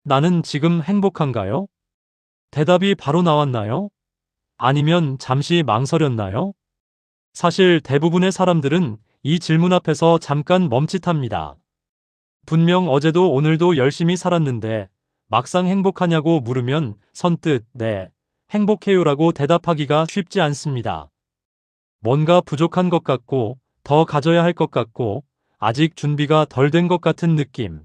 나는 지금 행복한가요? 대답이 바로 나왔나요? 아니면 잠시 망설였나요? 사실 대부분의 사람들은 이 질문 앞에서 잠깐 멈칫합니다. 분명 어제도 오늘도 열심히 살았는데 막상 행복하냐고 물으면 선뜻 네, 행복해요라고 대답하기가 쉽지 않습니다. 뭔가 부족한 것 같고 더 가져야 할 것 같고 아직 준비가 덜 된 것 같은 느낌.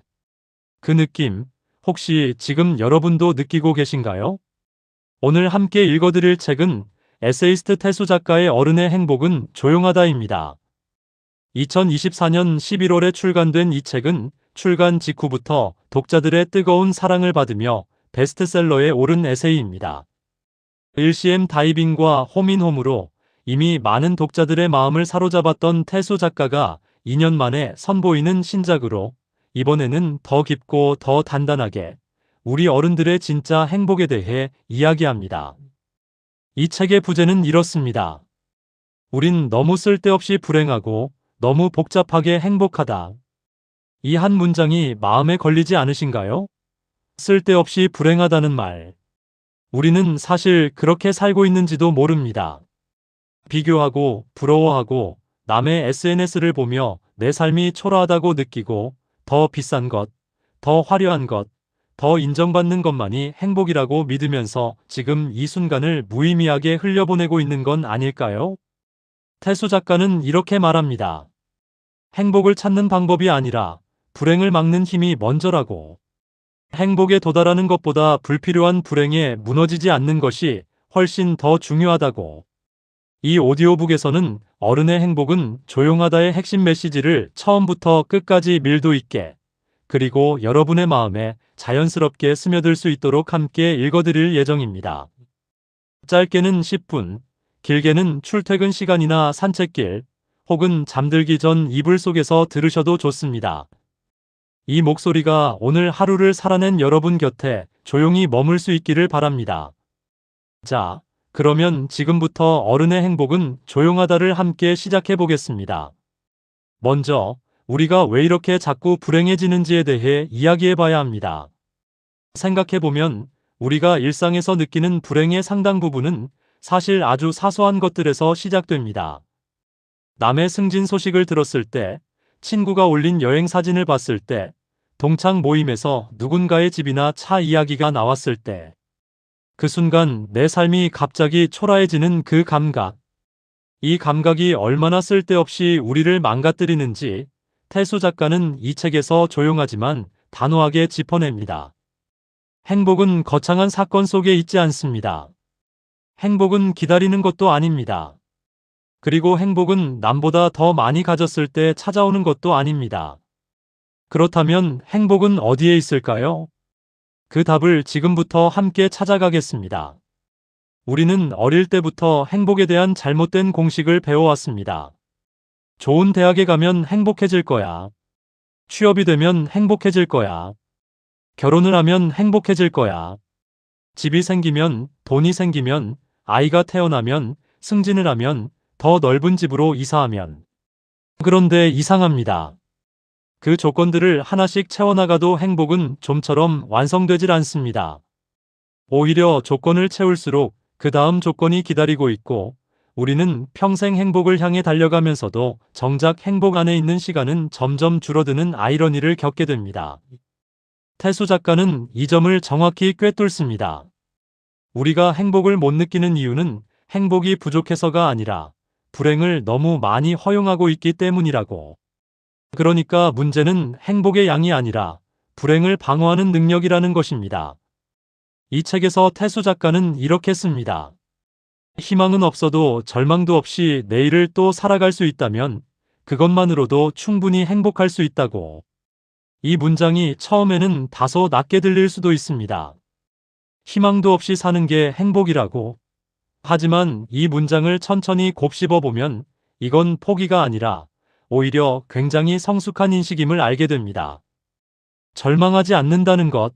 그 느낌 혹시 지금 여러분도 느끼고 계신가요? 오늘 함께 읽어드릴 책은 에세이스트 태수 작가의 어른의 행복은 조용하다입니다. 2024년 11월에 출간된 이 책은 출간 직후부터 독자들의 뜨거운 사랑을 받으며 베스트셀러에 오른 에세이입니다. 일시엠 다이빙과 홈인홈으로 이미 많은 독자들의 마음을 사로잡았던 태수 작가가 2년 만에 선보이는 신작으로 이번에는 더 깊고 더 단단하게 우리 어른들의 진짜 행복에 대해 이야기합니다. 이 책의 부제는 이렇습니다. 우린 너무 쓸데없이 불행하고 너무 복잡하게 행복하다. 이 한 문장이 마음에 걸리지 않으신가요? 쓸데없이 불행하다는 말. 우리는 사실 그렇게 살고 있는지도 모릅니다. 비교하고 부러워하고 남의 SNS를 보며 내 삶이 초라하다고 느끼고 더 비싼 것, 더 화려한 것, 더 인정받는 것만이 행복이라고 믿으면서 지금 이 순간을 무의미하게 흘려보내고 있는 건 아닐까요? 태수 작가는 이렇게 말합니다. 행복을 찾는 방법이 아니라 불행을 막는 힘이 먼저라고. 행복에 도달하는 것보다 불필요한 불행에 무너지지 않는 것이 훨씬 더 중요하다고. 이 오디오북에서는 어른의 행복은 조용하다의 핵심 메시지를 처음부터 끝까지 밀도 있게 그리고 여러분의 마음에 자연스럽게 스며들 수 있도록 함께 읽어드릴 예정입니다. 짧게는 10분, 길게는 출퇴근 시간이나 산책길, 혹은 잠들기 전 이불 속에서 들으셔도 좋습니다. 이 목소리가 오늘 하루를 살아낸 여러분 곁에 조용히 머물 수 있기를 바랍니다. 자, 그러면 지금부터 어른의 행복은 조용하다를 함께 시작해 보겠습니다. 먼저, 우리가 왜 이렇게 자꾸 불행해지는지에 대해 이야기해 봐야 합니다. 생각해 보면 우리가 일상에서 느끼는 불행의 상당 부분은 사실 아주 사소한 것들에서 시작됩니다. 남의 승진 소식을 들었을 때, 친구가 올린 여행 사진을 봤을 때, 동창 모임에서 누군가의 집이나 차 이야기가 나왔을 때, 그 순간 내 삶이 갑자기 초라해지는 그 감각. 이 감각이 얼마나 쓸데없이 우리를 망가뜨리는지 태수 작가는 이 책에서 조용하지만 단호하게 짚어냅니다. 행복은 거창한 사건 속에 있지 않습니다. 행복은 기다리는 것도 아닙니다. 그리고 행복은 남보다 더 많이 가졌을 때 찾아오는 것도 아닙니다. 그렇다면 행복은 어디에 있을까요? 그 답을 지금부터 함께 찾아가겠습니다. 우리는 어릴 때부터 행복에 대한 잘못된 공식을 배워왔습니다. 좋은 대학에 가면 행복해질 거야. 취업이 되면 행복해질 거야. 결혼을 하면 행복해질 거야. 집이 생기면, 돈이 생기면, 아이가 태어나면, 승진을 하면, 더 넓은 집으로 이사하면. 그런데 이상합니다. 그 조건들을 하나씩 채워나가도 행복은 좀처럼 완성되질 않습니다. 오히려 조건을 채울수록 그 다음 조건이 기다리고 있고 우리는 평생 행복을 향해 달려가면서도 정작 행복 안에 있는 시간은 점점 줄어드는 아이러니를 겪게 됩니다. 태수 작가는 이 점을 정확히 꿰뚫습니다. 우리가 행복을 못 느끼는 이유는 행복이 부족해서가 아니라 불행을 너무 많이 허용하고 있기 때문이라고. 그러니까 문제는 행복의 양이 아니라 불행을 방어하는 능력이라는 것입니다. 이 책에서 태수 작가는 이렇게 씁니다. 희망은 없어도 절망도 없이 내일을 또 살아갈 수 있다면 그것만으로도 충분히 행복할 수 있다고. 이 문장이 처음에는 다소 낮게 들릴 수도 있습니다. 희망도 없이 사는 게 행복이라고. 하지만 이 문장을 천천히 곱씹어 보면 이건 포기가 아니라 오히려 굉장히 성숙한 인식임을 알게 됩니다. 절망하지 않는다는 것,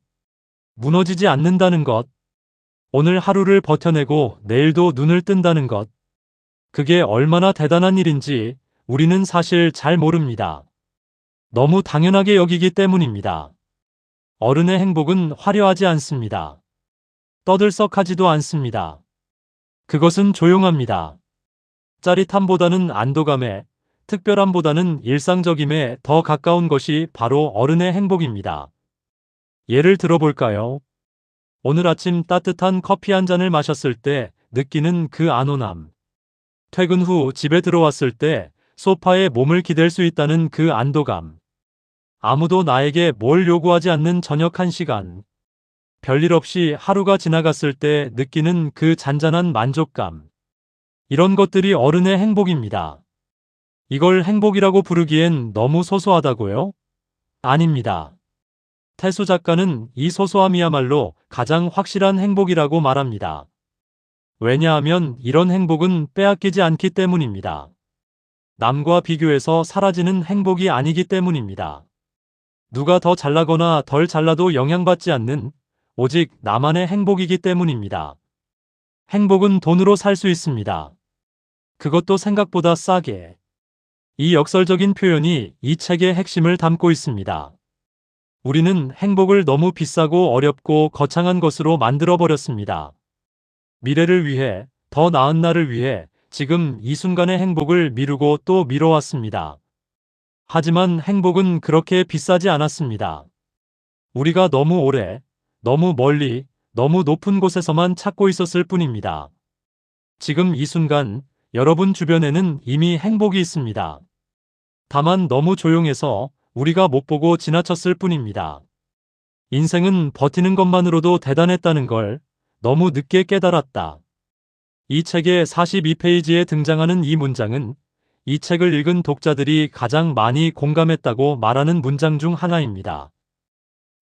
무너지지 않는다는 것, 오늘 하루를 버텨내고 내일도 눈을 뜬다는 것. 그게 얼마나 대단한 일인지 우리는 사실 잘 모릅니다. 너무 당연하게 여기기 때문입니다. 어른의 행복은 화려하지 않습니다. 떠들썩하지도 않습니다. 그것은 조용합니다. 짜릿함보다는 안도감에, 특별함보다는 일상적임에 더 가까운 것이 바로 어른의 행복입니다. 예를 들어볼까요? 오늘 아침 따뜻한 커피 한 잔을 마셨을 때 느끼는 그 안온함. 퇴근 후 집에 들어왔을 때 소파에 몸을 기댈 수 있다는 그 안도감. 아무도 나에게 뭘 요구하지 않는 저녁 1시간. 별일 없이 하루가 지나갔을 때 느끼는 그 잔잔한 만족감. 이런 것들이 어른의 행복입니다. 이걸 행복이라고 부르기엔 너무 소소하다고요? 아닙니다. 태수 작가는 이 소소함이야말로 가장 확실한 행복이라고 말합니다. 왜냐하면 이런 행복은 빼앗기지 않기 때문입니다. 남과 비교해서 사라지는 행복이 아니기 때문입니다. 누가 더 잘나거나 덜 잘나도 영향받지 않는 오직 나만의 행복이기 때문입니다. 행복은 돈으로 살 수 있습니다. 그것도 생각보다 싸게. 이 역설적인 표현이 이 책의 핵심을 담고 있습니다. 우리는 행복을 너무 비싸고 어렵고 거창한 것으로 만들어버렸습니다. 미래를 위해, 더 나은 날을 위해 지금 이 순간의 행복을 미루고 또 미뤄왔습니다. 하지만 행복은 그렇게 비싸지 않았습니다. 우리가 너무 오래, 너무 멀리, 너무 높은 곳에서만 찾고 있었을 뿐입니다. 지금 이 순간 여러분 주변에는 이미 행복이 있습니다. 다만 너무 조용해서 우리가 못 보고 지나쳤을 뿐입니다. 인생은 버티는 것만으로도 대단했다는 걸 너무 늦게 깨달았다. 이 책의 42페이지에 등장하는 이 문장은 이 책을 읽은 독자들이 가장 많이 공감했다고 말하는 문장 중 하나입니다.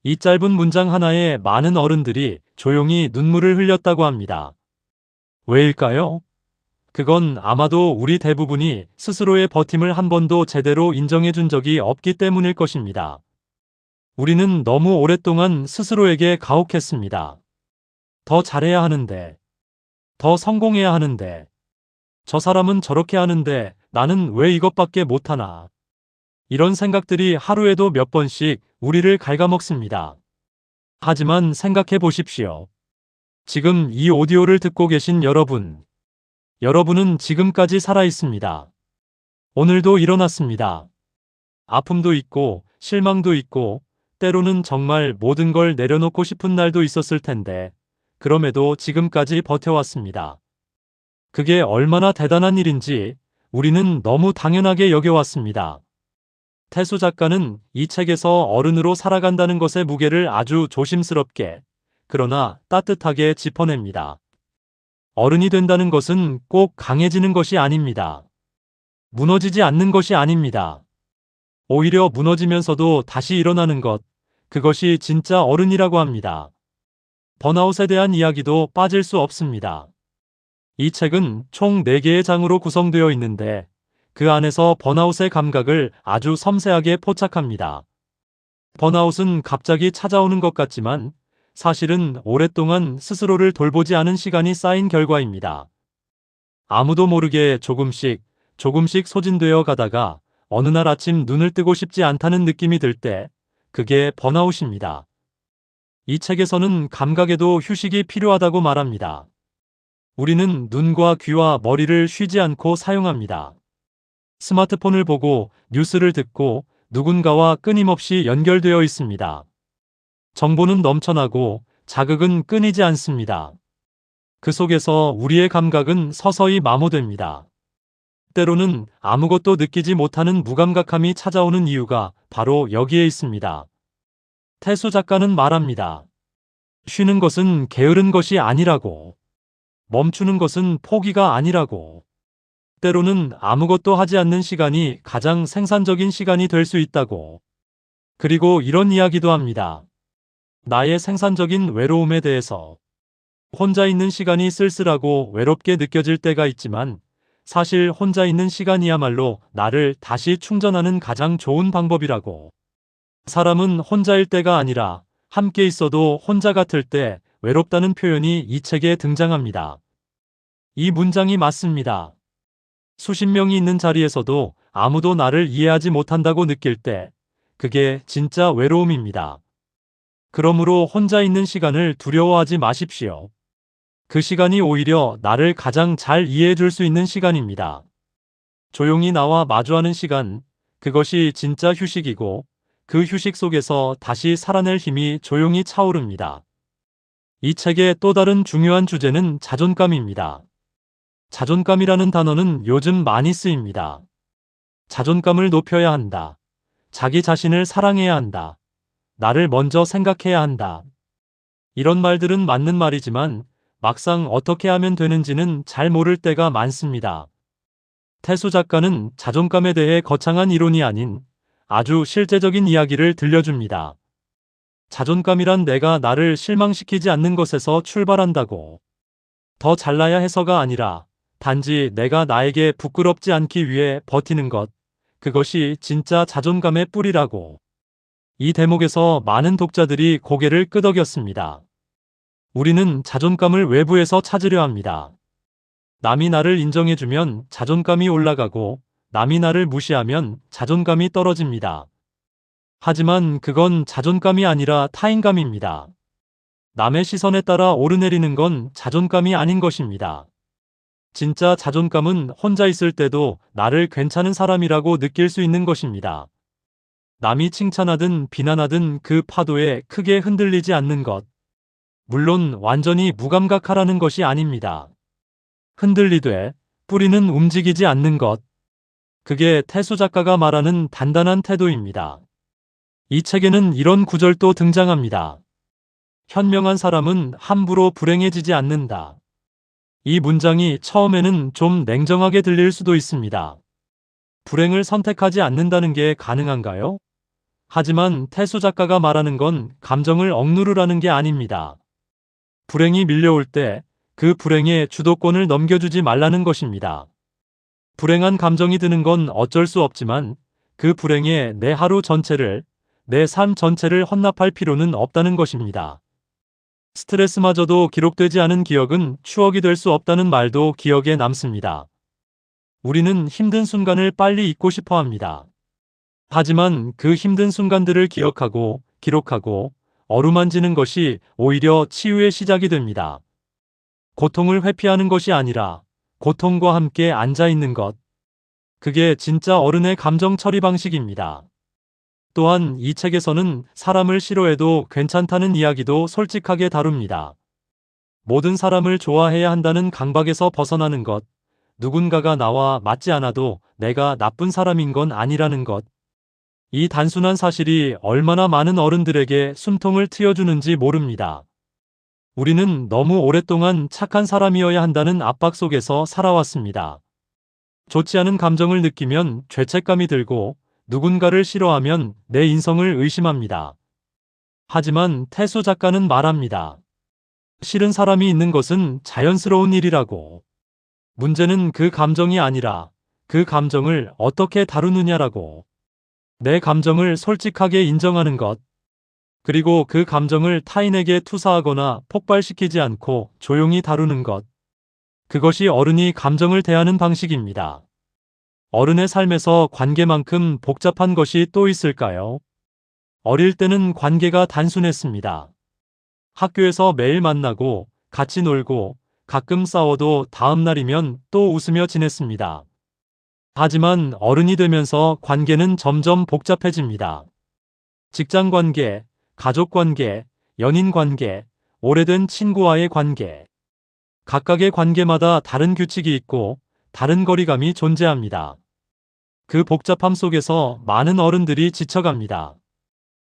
이 짧은 문장 하나에 많은 어른들이 조용히 눈물을 흘렸다고 합니다. 왜일까요? 그건 아마도 우리 대부분이 스스로의 버팀을 한 번도 제대로 인정해 준 적이 없기 때문일 것입니다. 우리는 너무 오랫동안 스스로에게 가혹했습니다. 더 잘해야 하는데, 더 성공해야 하는데, 저 사람은 저렇게 하는데 나는 왜 이것밖에 못하나. 이런 생각들이 하루에도 몇 번씩 우리를 갉아먹습니다. 하지만 생각해 보십시오. 지금 이 오디오를 듣고 계신 여러분은 지금까지 살아 있습니다. 오늘도 일어났습니다. 아픔도 있고 실망도 있고 때로는 정말 모든 걸 내려놓고 싶은 날도 있었을 텐데 그럼에도 지금까지 버텨왔습니다. 그게 얼마나 대단한 일인지 우리는 너무 당연하게 여겨왔습니다. 태수 작가는 이 책에서 어른으로 살아간다는 것의 무게를 아주 조심스럽게 그러나 따뜻하게 짚어냅니다. 어른이 된다는 것은 꼭 강해지는 것이 아닙니다. 무너지지 않는 것이 아닙니다. 오히려 무너지면서도 다시 일어나는 것, 그것이 진짜 어른이라고 합니다. 번아웃에 대한 이야기도 빠질 수 없습니다. 이 책은 총 4개의 장으로 구성되어 있는데 그 안에서 번아웃의 감각을 아주 섬세하게 포착합니다. 번아웃은 갑자기 찾아오는 것 같지만 사실은 오랫동안 스스로를 돌보지 않은 시간이 쌓인 결과입니다. 아무도 모르게 조금씩 소진되어 가다가 어느 날 아침 눈을 뜨고 싶지 않다는 느낌이 들 때 그게 번아웃입니다. 이 책에서는 감각에도 휴식이 필요하다고 말합니다. 우리는 눈과 귀와 머리를 쉬지 않고 사용합니다. 스마트폰을 보고 뉴스를 듣고 누군가와 끊임없이 연결되어 있습니다. 정보는 넘쳐나고 자극은 끊이지 않습니다. 그 속에서 우리의 감각은 서서히 마모됩니다. 때로는 아무것도 느끼지 못하는 무감각함이 찾아오는 이유가 바로 여기에 있습니다. 태수 작가는 말합니다. 쉬는 것은 게으른 것이 아니라고. 멈추는 것은 포기가 아니라고. 때로는 아무것도 하지 않는 시간이 가장 생산적인 시간이 될 수 있다고. 그리고 이런 이야기도 합니다. 나의 생산적인 외로움에 대해서. 혼자 있는 시간이 쓸쓸하고 외롭게 느껴질 때가 있지만 사실 혼자 있는 시간이야말로 나를 다시 충전하는 가장 좋은 방법이라고. 사람은 혼자일 때가 아니라 함께 있어도 혼자 같을 때 외롭다는 표현이 이 책에 등장합니다. 이 문장이 맞습니다. 수십 명이 있는 자리에서도 아무도 나를 이해하지 못한다고 느낄 때 그게 진짜 외로움입니다. 그러므로 혼자 있는 시간을 두려워하지 마십시오. 그 시간이 오히려 나를 가장 잘 이해해 줄 수 있는 시간입니다. 조용히 나와 마주하는 시간, 그것이 진짜 휴식이고 그 휴식 속에서 다시 살아낼 힘이 조용히 차오릅니다. 이 책의 또 다른 중요한 주제는 자존감입니다. 자존감이라는 단어는 요즘 많이 쓰입니다. 자존감을 높여야 한다. 자기 자신을 사랑해야 한다. 나를 먼저 생각해야 한다. 이런 말들은 맞는 말이지만 막상 어떻게 하면 되는지는 잘 모를 때가 많습니다. 태수 작가는 자존감에 대해 거창한 이론이 아닌 아주 실제적인 이야기를 들려줍니다. 자존감이란 내가 나를 실망시키지 않는 것에서 출발한다고. 더 잘나야 해서가 아니라 단지 내가 나에게 부끄럽지 않기 위해 버티는 것. 그것이 진짜 자존감의 뿌리라고. 이 대목에서 많은 독자들이 고개를 끄덕였습니다. 우리는 자존감을 외부에서 찾으려 합니다. 남이 나를 인정해주면 자존감이 올라가고 남이 나를 무시하면 자존감이 떨어집니다. 하지만 그건 자존감이 아니라 타인감입니다. 남의 시선에 따라 오르내리는 건 자존감이 아닌 것입니다. 진짜 자존감은 혼자 있을 때도 나를 괜찮은 사람이라고 느낄 수 있는 것입니다. 남이 칭찬하든 비난하든 그 파도에 크게 흔들리지 않는 것. 물론 완전히 무감각하라는 것이 아닙니다. 흔들리되 뿌리는 움직이지 않는 것. 그게 태수 작가가 말하는 단단한 태도입니다. 이 책에는 이런 구절도 등장합니다. 현명한 사람은 함부로 불행해지지 않는다. 이 문장이 처음에는 좀 냉정하게 들릴 수도 있습니다. 불행을 선택하지 않는다는 게 가능한가요? 하지만 태수 작가가 말하는 건 감정을 억누르라는 게 아닙니다. 불행이 밀려올 때 그 불행에 주도권을 넘겨주지 말라는 것입니다. 불행한 감정이 드는 건 어쩔 수 없지만 그 불행에 내 하루 전체를, 내 삶 전체를 헌납할 필요는 없다는 것입니다. 스트레스마저도 기록되지 않은 기억은 추억이 될 수 없다는 말도 기억에 남습니다. 우리는 힘든 순간을 빨리 잊고 싶어 합니다. 하지만 그 힘든 순간들을 기억하고 기록하고 어루만지는 것이 오히려 치유의 시작이 됩니다. 고통을 회피하는 것이 아니라 고통과 함께 앉아있는 것. 그게 진짜 어른의 감정 처리 방식입니다. 또한 이 책에서는 사람을 싫어해도 괜찮다는 이야기도 솔직하게 다룹니다. 모든 사람을 좋아해야 한다는 강박에서 벗어나는 것. 누군가가 나와 맞지 않아도 내가 나쁜 사람인 건 아니라는 것. 이 단순한 사실이 얼마나 많은 어른들에게 숨통을 트여주는지 모릅니다. 우리는 너무 오랫동안 착한 사람이어야 한다는 압박 속에서 살아왔습니다. 좋지 않은 감정을 느끼면 죄책감이 들고 누군가를 싫어하면 내 인성을 의심합니다. 하지만 태수 작가는 말합니다. 싫은 사람이 있는 것은 자연스러운 일이라고. 문제는 그 감정이 아니라 그 감정을 어떻게 다루느냐라고. 내 감정을 솔직하게 인정하는 것. 그리고 그 감정을 타인에게 투사하거나 폭발시키지 않고 조용히 다루는 것. 그것이 어른이 감정을 대하는 방식입니다. 어른의 삶에서 관계만큼 복잡한 것이 또 있을까요? 어릴 때는 관계가 단순했습니다. 학교에서 매일 만나고 같이 놀고 가끔 싸워도 다음 날이면 또 웃으며 지냈습니다. 하지만 어른이 되면서 관계는 점점 복잡해집니다. 직장 관계, 가족 관계, 연인 관계, 오래된 친구와의 관계. 각각의 관계마다 다른 규칙이 있고 다른 거리감이 존재합니다. 그 복잡함 속에서 많은 어른들이 지쳐갑니다.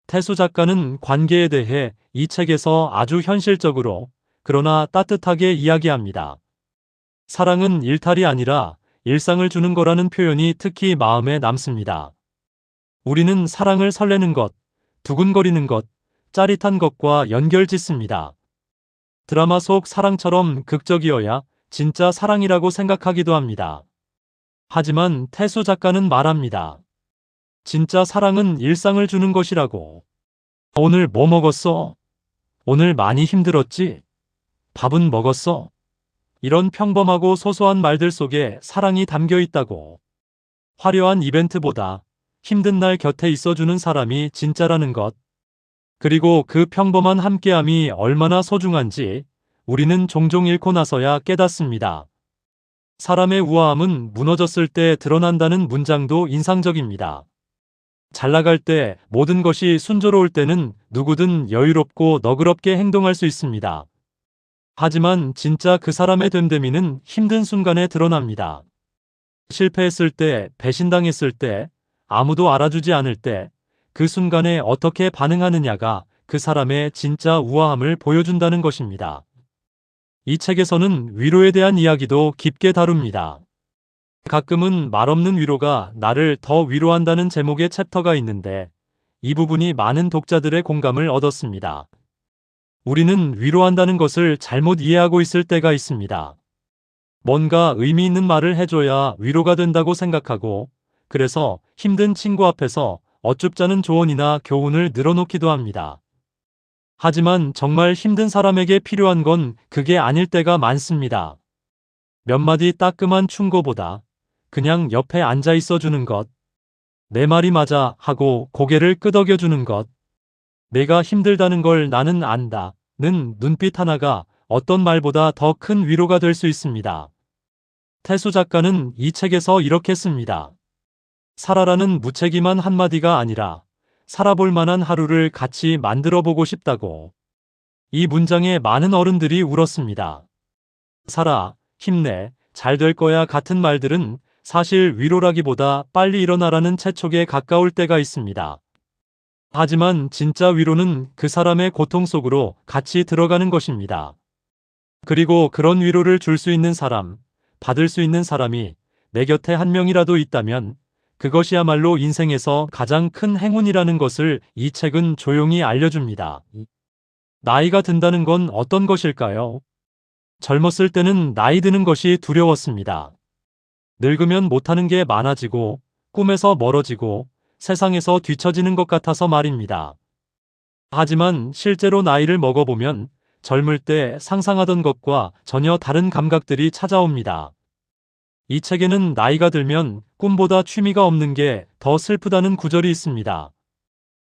태수 작가는 관계에 대해 이 책에서 아주 현실적으로 그러나 따뜻하게 이야기합니다. 사랑은 일탈이 아니라 일상을 주는 거라는 표현이 특히 마음에 남습니다. 우리는 사랑을 설레는 것, 두근거리는 것, 짜릿한 것과 연결 짓습니다. 드라마 속 사랑처럼 극적이어야 진짜 사랑이라고 생각하기도 합니다. 하지만 태수 작가는 말합니다. 진짜 사랑은 일상을 주는 것이라고. 오늘 뭐 먹었어? 오늘 많이 힘들었지? 밥은 먹었어? 이런 평범하고 소소한 말들 속에 사랑이 담겨 있다고. 화려한 이벤트보다 힘든 날 곁에 있어주는 사람이 진짜라는 것. 그리고 그 평범한 함께함이 얼마나 소중한지 우리는 종종 잃고 나서야 깨닫습니다. 사람의 우아함은 무너졌을 때 드러난다는 문장도 인상적입니다. 잘 나갈 때, 모든 것이 순조로울 때는 누구든 여유롭고 너그럽게 행동할 수 있습니다. 하지만 진짜 그 사람의 됨됨이는 힘든 순간에 드러납니다. 실패했을 때, 배신당했을 때, 아무도 알아주지 않을 때, 그 순간에 어떻게 반응하느냐가 그 사람의 진짜 우아함을 보여준다는 것입니다. 이 책에서는 위로에 대한 이야기도 깊게 다룹니다. 가끔은 말없는 위로가 나를 더 위로한다는 제목의 챕터가 있는데 이 부분이 많은 독자들의 공감을 얻었습니다. 우리는 위로한다는 것을 잘못 이해하고 있을 때가 있습니다. 뭔가 의미 있는 말을 해줘야 위로가 된다고 생각하고 그래서 힘든 친구 앞에서 어줍잖은 조언이나 교훈을 늘어놓기도 합니다. 하지만 정말 힘든 사람에게 필요한 건 그게 아닐 때가 많습니다. 몇 마디 따끔한 충고보다 그냥 옆에 앉아 있어 주는 것, 내 말이 맞아 하고 고개를 끄덕여 주는 것, 내가 힘들다는 걸 나는 안다 는 눈빛 하나가 어떤 말보다 더 큰 위로가 될 수 있습니다. 태수 작가는 이 책에서 이렇게 씁니다. 살아라는 무책임한 한마디가 아니라 살아볼 만한 하루를 같이 만들어 보고 싶다고. 이 문장에 많은 어른들이 울었습니다. 살아, 힘내, 잘 될 거야 같은 말들은 사실 위로라기보다 빨리 일어나라는 재촉에 가까울 때가 있습니다. 하지만 진짜 위로는 그 사람의 고통 속으로 같이 들어가는 것입니다. 그리고 그런 위로를 줄 수 있는 사람, 받을 수 있는 사람이 내 곁에 한 명이라도 있다면 그것이야말로 인생에서 가장 큰 행운이라는 것을 이 책은 조용히 알려줍니다. 나이가 든다는 건 어떤 것일까요? 젊었을 때는 나이 드는 것이 두려웠습니다. 늙으면 못하는 게 많아지고 꿈에서 멀어지고 세상에서 뒤처지는 것 같아서 말입니다. 하지만 실제로 나이를 먹어보면 젊을 때 상상하던 것과 전혀 다른 감각들이 찾아옵니다. 이 책에는 나이가 들면 꿈보다 취미가 없는 게 더 슬프다는 구절이 있습니다.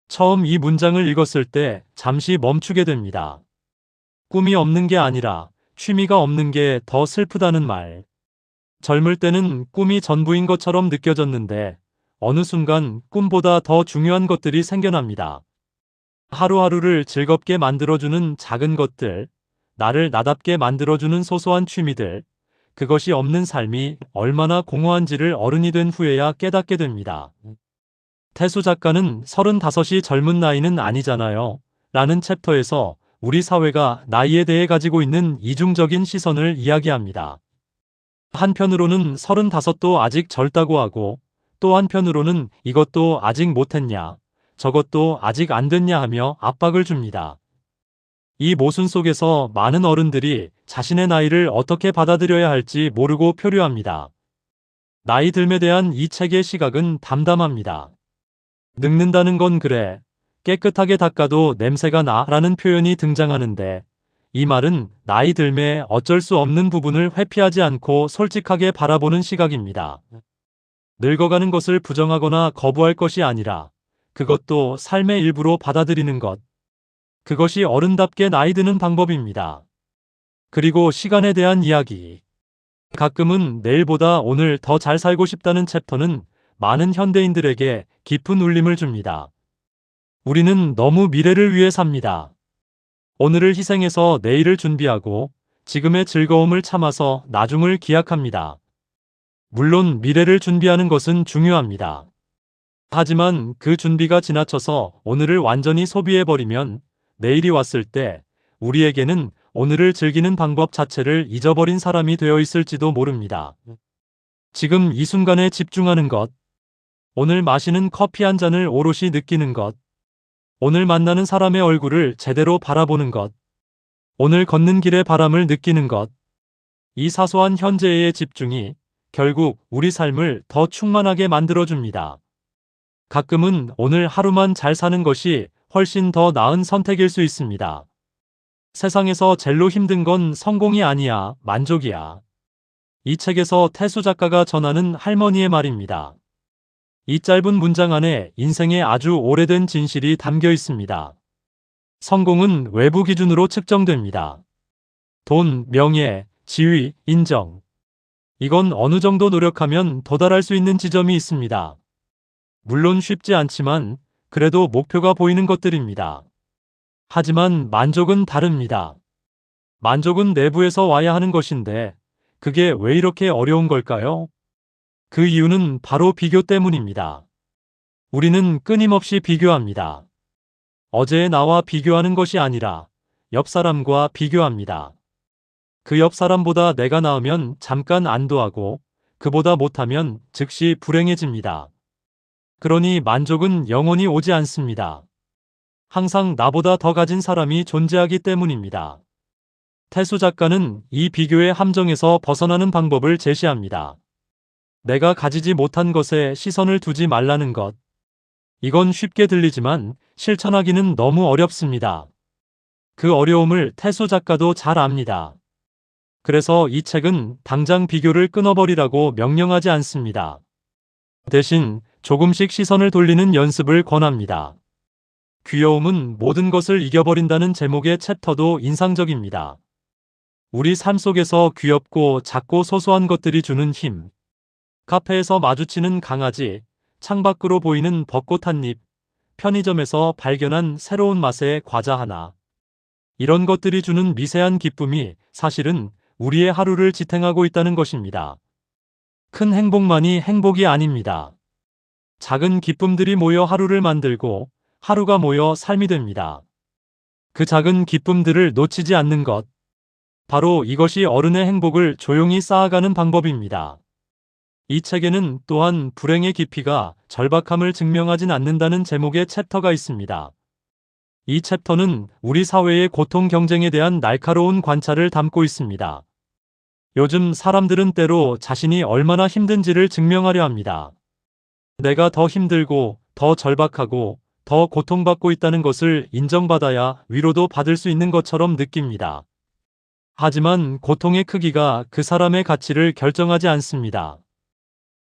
처음 이 문장을 읽었을 때 잠시 멈추게 됩니다. 꿈이 없는 게 아니라 취미가 없는 게 더 슬프다는 말. 젊을 때는 꿈이 전부인 것처럼 느껴졌는데 어느 순간 꿈보다 더 중요한 것들이 생겨납니다. 하루하루를 즐겁게 만들어주는 작은 것들, 나를 나답게 만들어주는 소소한 취미들, 그것이 없는 삶이 얼마나 공허한지를 어른이 된 후에야 깨닫게 됩니다. 태수 작가는 35이 젊은 나이는 아니잖아요. 라는 챕터에서 우리 사회가 나이에 대해 가지고 있는 이중적인 시선을 이야기합니다. 한편으로는 35도 아직 젊다고 하고 또 한편으로는 이것도 아직 못했냐, 저것도 아직 안 됐냐 하며 압박을 줍니다. 이 모순 속에서 많은 어른들이 자신의 나이를 어떻게 받아들여야 할지 모르고 표류합니다. 나이 듦에 대한 이 책의 시각은 담담합니다. 늙는다는 건 그래. 깨끗하게 닦아도 냄새가 나 라는 표현이 등장하는데 이 말은 나이 듦에 어쩔 수 없는 부분을 회피하지 않고 솔직하게 바라보는 시각입니다. 늙어가는 것을 부정하거나 거부할 것이 아니라 그것도 삶의 일부로 받아들이는 것. 그것이 어른답게 나이 드는 방법입니다. 그리고 시간에 대한 이야기. 가끔은 내일보다 오늘 더 잘 살고 싶다는 챕터는 많은 현대인들에게 깊은 울림을 줍니다. 우리는 너무 미래를 위해 삽니다. 오늘을 희생해서 내일을 준비하고 지금의 즐거움을 참아서 나중을 기약합니다. 물론 미래를 준비하는 것은 중요합니다. 하지만 그 준비가 지나쳐서 오늘을 완전히 소비해버리면 내일이 왔을 때 우리에게는 오늘을 즐기는 방법 자체를 잊어버린 사람이 되어 있을지도 모릅니다. 지금 이 순간에 집중하는 것, 오늘 마시는 커피 한 잔을 오롯이 느끼는 것, 오늘 만나는 사람의 얼굴을 제대로 바라보는 것, 오늘 걷는 길의 바람을 느끼는 것, 이 사소한 현재의 집중이 결국 우리 삶을 더 충만하게 만들어줍니다. 가끔은 오늘 하루만 잘 사는 것이 훨씬 더 나은 선택일 수 있습니다. 세상에서 제일로 힘든 건 성공이 아니야, 만족이야. 이 책에서 태수 작가가 전하는 할머니의 말입니다. 이 짧은 문장 안에 인생의 아주 오래된 진실이 담겨 있습니다. 성공은 외부 기준으로 측정됩니다. 돈, 명예, 지위, 인정. 이건 어느 정도 노력하면 도달할 수 있는 지점이 있습니다. 물론 쉽지 않지만 그래도 목표가 보이는 것들입니다. 하지만 만족은 다릅니다. 만족은 내부에서 와야 하는 것인데 그게 왜 이렇게 어려운 걸까요? 그 이유는 바로 비교 때문입니다. 우리는 끊임없이 비교합니다. 어제의 나와 비교하는 것이 아니라 옆 사람과 비교합니다. 그 옆 사람보다 내가 나으면 잠깐 안도하고 그보다 못하면 즉시 불행해집니다. 그러니 만족은 영원히 오지 않습니다. 항상 나보다 더 가진 사람이 존재하기 때문입니다. 태수 작가는 이 비교의 함정에서 벗어나는 방법을 제시합니다. 내가 가지지 못한 것에 시선을 두지 말라는 것. 이건 쉽게 들리지만 실천하기는 너무 어렵습니다. 그 어려움을 태수 작가도 잘 압니다. 그래서 이 책은 당장 비교를 끊어버리라고 명령하지 않습니다. 대신 조금씩 시선을 돌리는 연습을 권합니다. 귀여움은 모든 것을 이겨버린다는 제목의 챕터도 인상적입니다. 우리 삶 속에서 귀엽고 작고 소소한 것들이 주는 힘. 카페에서 마주치는 강아지, 창밖으로 보이는 벚꽃 한 잎, 편의점에서 발견한 새로운 맛의 과자 하나. 이런 것들이 주는 미세한 기쁨이 사실은 우리의 하루를 지탱하고 있다는 것입니다. 큰 행복만이 행복이 아닙니다. 작은 기쁨들이 모여 하루를 만들고 하루가 모여 삶이 됩니다. 그 작은 기쁨들을 놓치지 않는 것. 바로 이것이 어른의 행복을 조용히 쌓아가는 방법입니다. 이 책에는 또한 불행의 깊이가 절박함을 증명하진 않는다는 제목의 챕터가 있습니다. 이 챕터는 우리 사회의 고통 경쟁에 대한 날카로운 관찰을 담고 있습니다. 요즘 사람들은 때로 자신이 얼마나 힘든지를 증명하려 합니다. 내가 더 힘들고 더 절박하고 더 고통받고 있다는 것을 인정받아야 위로도 받을 수 있는 것처럼 느낍니다. 하지만 고통의 크기가 그 사람의 가치를 결정하지 않습니다.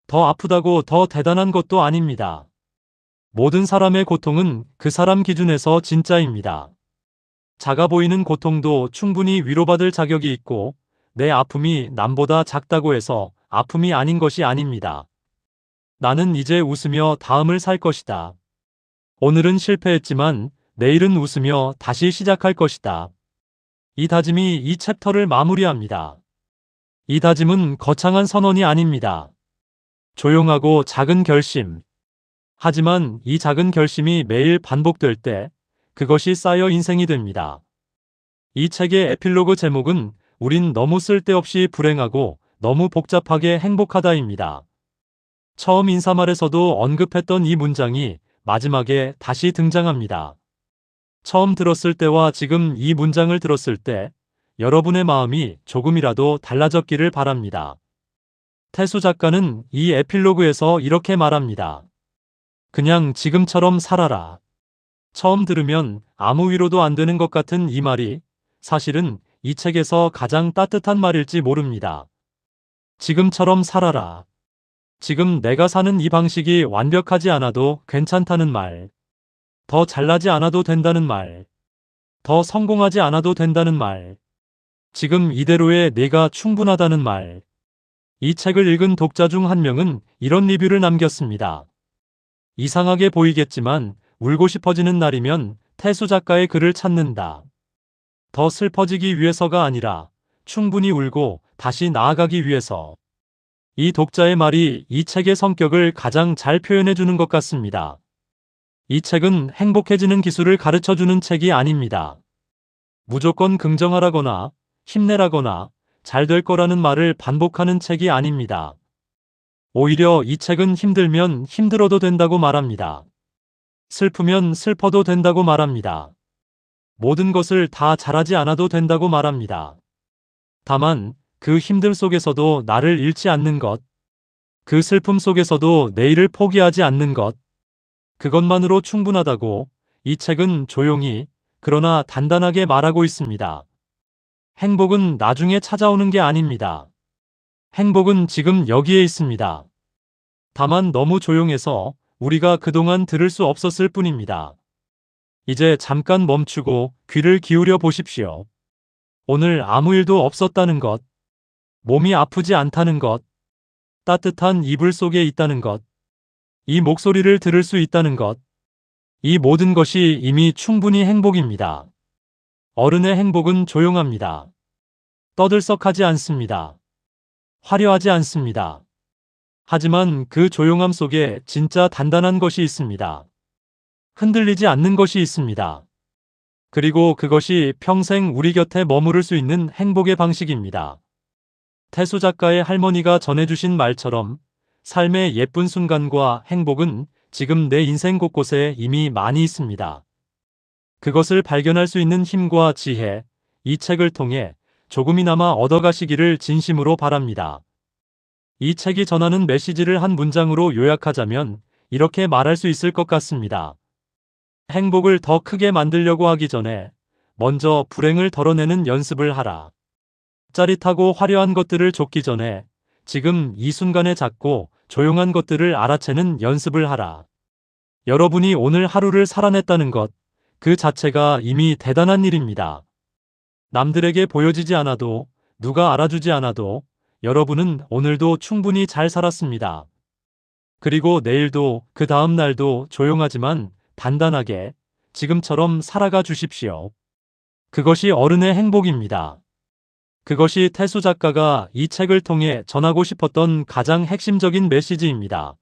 더 아프다고 더 대단한 것도 아닙니다. 모든 사람의 고통은 그 사람 기준에서 진짜입니다. 작아 보이는 고통도 충분히 위로받을 자격이 있고 내 아픔이 남보다 작다고 해서 아픔이 아닌 것이 아닙니다. 나는 이제 웃으며 다음을 살 것이다. 오늘은 실패했지만 내일은 웃으며 다시 시작할 것이다. 이 다짐이 이 챕터를 마무리합니다. 이 다짐은 거창한 선언이 아닙니다. 조용하고 작은 결심. 하지만 이 작은 결심이 매일 반복될 때 그것이 쌓여 인생이 됩니다. 이 책의 에필로그 제목은 우린 너무 쓸데없이 불행하고 너무 복잡하게 행복하다입니다. 처음 인사말에서도 언급했던 이 문장이 마지막에 다시 등장합니다. 처음 들었을 때와 지금 이 문장을 들었을 때 여러분의 마음이 조금이라도 달라졌기를 바랍니다. 태수 작가는 이 에필로그에서 이렇게 말합니다. 그냥 지금처럼 살아라. 처음 들으면 아무 위로도 안 되는 것 같은 이 말이 사실은 이 책에서 가장 따뜻한 말일지 모릅니다. 지금처럼 살아라. 지금 내가 사는 이 방식이 완벽하지 않아도 괜찮다는 말. 더 잘나지 않아도 된다는 말. 더 성공하지 않아도 된다는 말. 지금 이대로의 내가 충분하다는 말. 이 책을 읽은 독자 중 한 명은 이런 리뷰를 남겼습니다. 이상하게 보이겠지만 울고 싶어지는 날이면 태수 작가의 글을 찾는다. 더 슬퍼지기 위해서가 아니라 충분히 울고 다시 나아가기 위해서. 이 독자의 말이 이 책의 성격을 가장 잘 표현해 주는 것 같습니다. 이 책은 행복해지는 기술을 가르쳐주는 책이 아닙니다. 무조건 긍정하라거나 힘내라거나 잘 될 거라는 말을 반복하는 책이 아닙니다. 오히려 이 책은 힘들면 힘들어도 된다고 말합니다. 슬프면 슬퍼도 된다고 말합니다. 모든 것을 다 잘하지 않아도 된다고 말합니다. 다만 그 힘듦 속에서도 나를 잃지 않는 것, 그 슬픔 속에서도 내일을 포기하지 않는 것, 그것만으로 충분하다고 이 책은 조용히 그러나 단단하게 말하고 있습니다. 행복은 나중에 찾아오는 게 아닙니다. 행복은 지금 여기에 있습니다. 다만 너무 조용해서 우리가 그동안 들을 수 없었을 뿐입니다. 이제 잠깐 멈추고 귀를 기울여 보십시오. 오늘 아무 일도 없었다는 것, 몸이 아프지 않다는 것, 따뜻한 이불 속에 있다는 것, 이 목소리를 들을 수 있다는 것, 이 모든 것이 이미 충분히 행복입니다. 어른의 행복은 조용합니다. 떠들썩하지 않습니다. 화려하지 않습니다. 하지만 그 조용함 속에 진짜 단단한 것이 있습니다. 흔들리지 않는 것이 있습니다. 그리고 그것이 평생 우리 곁에 머무를 수 있는 행복의 방식입니다. 태수 작가의 할머니가 전해주신 말처럼 삶의 예쁜 순간과 행복은 지금 내 인생 곳곳에 이미 많이 있습니다. 그것을 발견할 수 있는 힘과 지혜, 이 책을 통해 조금이나마 얻어가시기를 진심으로 바랍니다. 이 책이 전하는 메시지를 한 문장으로 요약하자면 이렇게 말할 수 있을 것 같습니다. 행복을 더 크게 만들려고 하기 전에 먼저 불행을 덜어내는 연습을 하라. 짜릿하고 화려한 것들을 쫓기 전에 지금 이 순간에 작고 조용한 것들을 알아채는 연습을 하라. 여러분이 오늘 하루를 살아냈다는 것, 그 자체가 이미 대단한 일입니다. 남들에게 보여지지 않아도, 누가 알아주지 않아도 여러분은 오늘도 충분히 잘 살았습니다. 그리고 내일도, 그 다음 날도 조용하지만 단단하게 지금처럼 살아가 주십시오. 그것이 어른의 행복입니다. 그것이 태수 작가가 이 책을 통해 전하고 싶었던 가장 핵심적인 메시지입니다.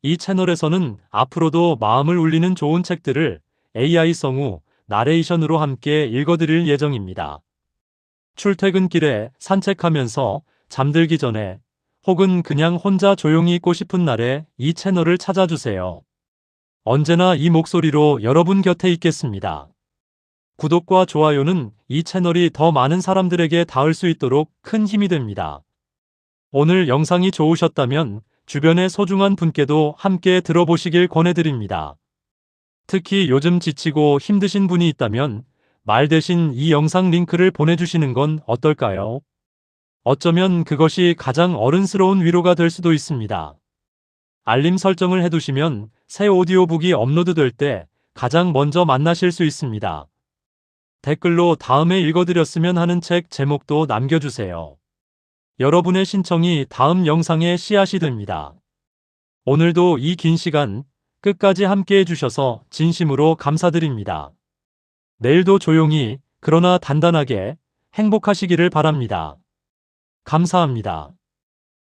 이 채널에서는 앞으로도 마음을 울리는 좋은 책들을 AI 성우, 나레이션으로 함께 읽어드릴 예정입니다. 출퇴근길에, 산책하면서, 잠들기 전에, 혹은 그냥 혼자 조용히 있고 싶은 날에 이 채널을 찾아주세요. 언제나 이 목소리로 여러분 곁에 있겠습니다. 구독과 좋아요는 이 채널이 더 많은 사람들에게 닿을 수 있도록 큰 힘이 됩니다. 오늘 영상이 좋으셨다면 주변의 소중한 분께도 함께 들어보시길 권해드립니다. 특히 요즘 지치고 힘드신 분이 있다면 말 대신 이 영상 링크를 보내주시는 건 어떨까요? 어쩌면 그것이 가장 어른스러운 위로가 될 수도 있습니다. 알림 설정을 해두시면 새 오디오북이 업로드될 때 가장 먼저 만나실 수 있습니다. 댓글로 다음에 읽어드렸으면 하는 책 제목도 남겨주세요. 여러분의 신청이 다음 영상의 씨앗이 됩니다. 오늘도 이 긴 시간 끝까지 함께 해주셔서 진심으로 감사드립니다. 내일도 조용히, 그러나 단단하게 행복하시기를 바랍니다. 감사합니다.